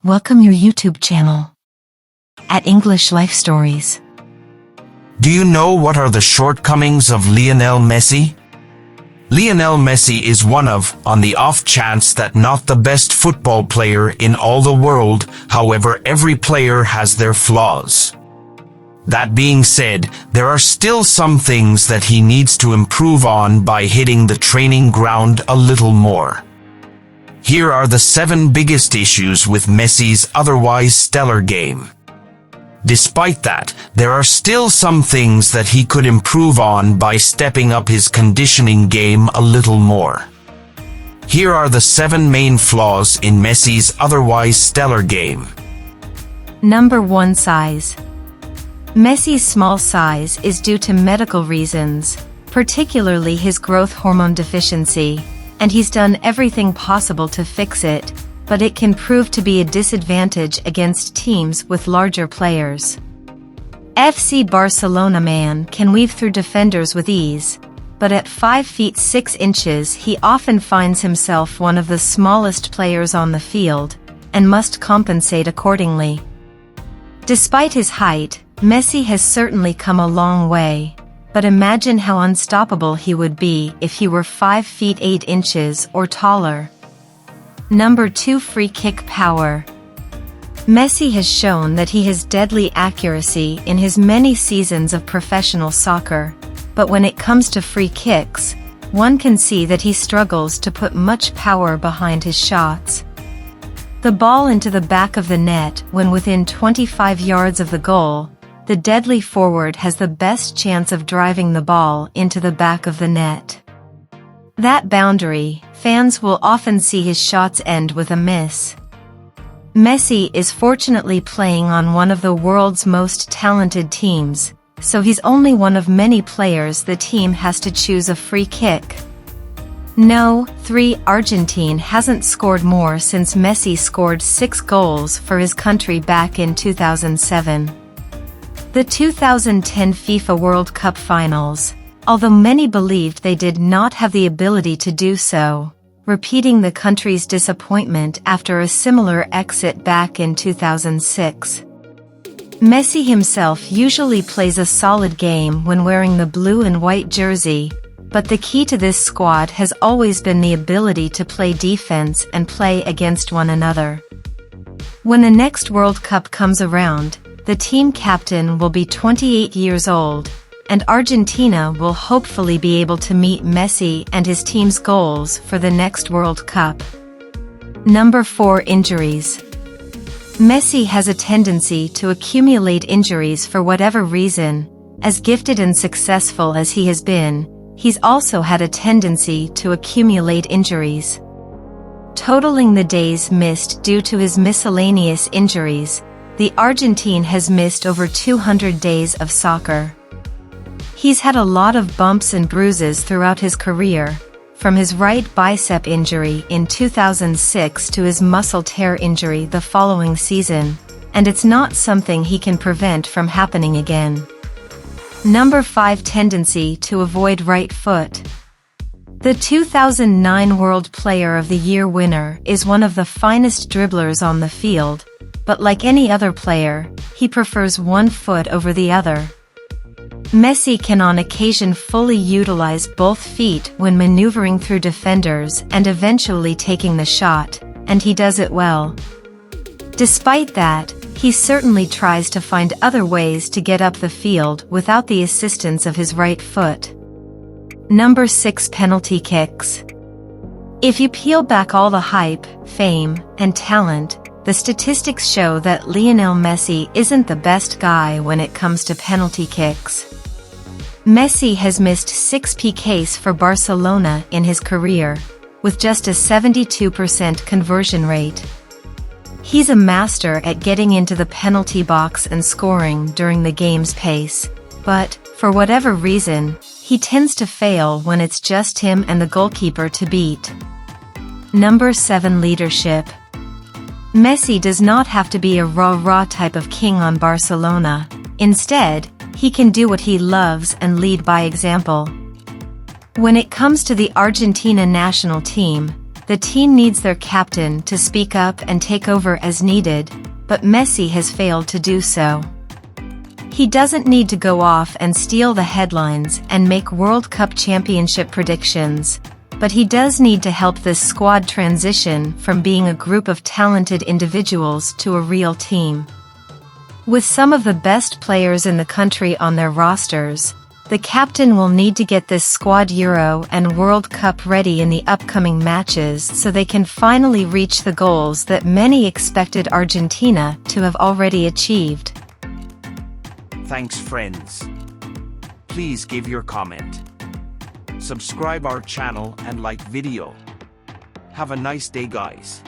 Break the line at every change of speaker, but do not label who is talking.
Welcome your YouTube channel at English Life Stories.
Do you know what are the shortcomings of Lionel Messi? Lionel Messi is one of, on the off chance that not the best football player in all the world, however every player has their flaws. That being said, there are still some things that he needs to improve on by hitting the training ground a little more. Here are the 7 biggest issues with Messi's otherwise stellar game. Despite that, there are still some things that he could improve on by stepping up his conditioning game a little more. Here are the 7 main flaws in Messi's otherwise stellar game.
Number 1. Size. Messi's small size is due to medical reasons, particularly his growth hormone deficiency, and he's done everything possible to fix it, but it can prove to be a disadvantage against teams with larger players. FC Barcelona man can weave through defenders with ease, but at 5 feet 6 inches he often finds himself one of the smallest players on the field, and must compensate accordingly. Despite his height, Messi has certainly come a long way, but imagine how unstoppable he would be if he were 5 feet 8 inches or taller. Number 2. Free kick power. Messi has shown that he has deadly accuracy in his many seasons of professional soccer, but when it comes to free kicks, one can see that he struggles to put much power behind his shots. The ball into the back of the net when within 25 yards of the goal, the deadly forward has the best chance of driving the ball into the back of the net. That boundary, fans will often see his shots end with a miss. Messi is fortunately playing on one of the world's most talented teams, so he's only one of many players the team has to choose a free kick. No. 3. Argentine hasn't scored more since Messi scored 6 goals for his country back in 2007. The 2010 FIFA World Cup Finals, although many believed they did not have the ability to do so, repeating the country's disappointment after a similar exit back in 2006. Messi himself usually plays a solid game when wearing the blue and white jersey, but the key to this squad has always been the ability to play defense and play against one another. When the next World Cup comes around, the team captain will be 28 years old, and Argentina will hopefully be able to meet Messi and his team's goals for the next World Cup. Number 4. Injuries. Messi has a tendency to accumulate injuries for whatever reason. As gifted and successful as he has been, he's also had a tendency to accumulate injuries. Totaling the days missed due to his miscellaneous injuries, the Argentine has missed over 200 days of soccer. He's had a lot of bumps and bruises throughout his career, from his right bicep injury in 2006 to his muscle tear injury the following season, and it's not something he can prevent from happening again. Number 5. Tendency to avoid right foot. The 2009 World Player of the Year winner is one of the finest dribblers on the field, but like any other player, he prefers one foot over the other. Messi can on occasion fully utilize both feet when maneuvering through defenders and eventually taking the shot, and he does it well. Despite that, he certainly tries to find other ways to get up the field without the assistance of his right foot. Number 6. Penalty kicks. If you peel back all the hype, fame, and talent, the statistics show that Lionel Messi isn't the best guy when it comes to penalty kicks. Messi has missed 6 PKs for Barcelona in his career, with just a 72% conversion rate. He's a master at getting into the penalty box and scoring during the game's pace, but, for whatever reason, he tends to fail when it's just him and the goalkeeper to beat. Number 7. Leadership. Messi does not have to be a rah-rah type of king on Barcelona. Instead, he can do what he loves and lead by example. When it comes to the Argentina national team, The team needs their captain to speak up and take over as needed, but Messi has failed to do so. He doesn't need to go off and steal the headlines and make World Cup championship predictions, but he does need to help this squad transition from being a group of talented individuals to a real team. With some of the best players in the country on their rosters, the captain will need to get this squad Euro and World Cup ready in the upcoming matches so they can finally reach the goals that many expected Argentina to have already achieved.
Thanks friends. Please give your comment. Subscribe our channel and like video. Have a nice day guys.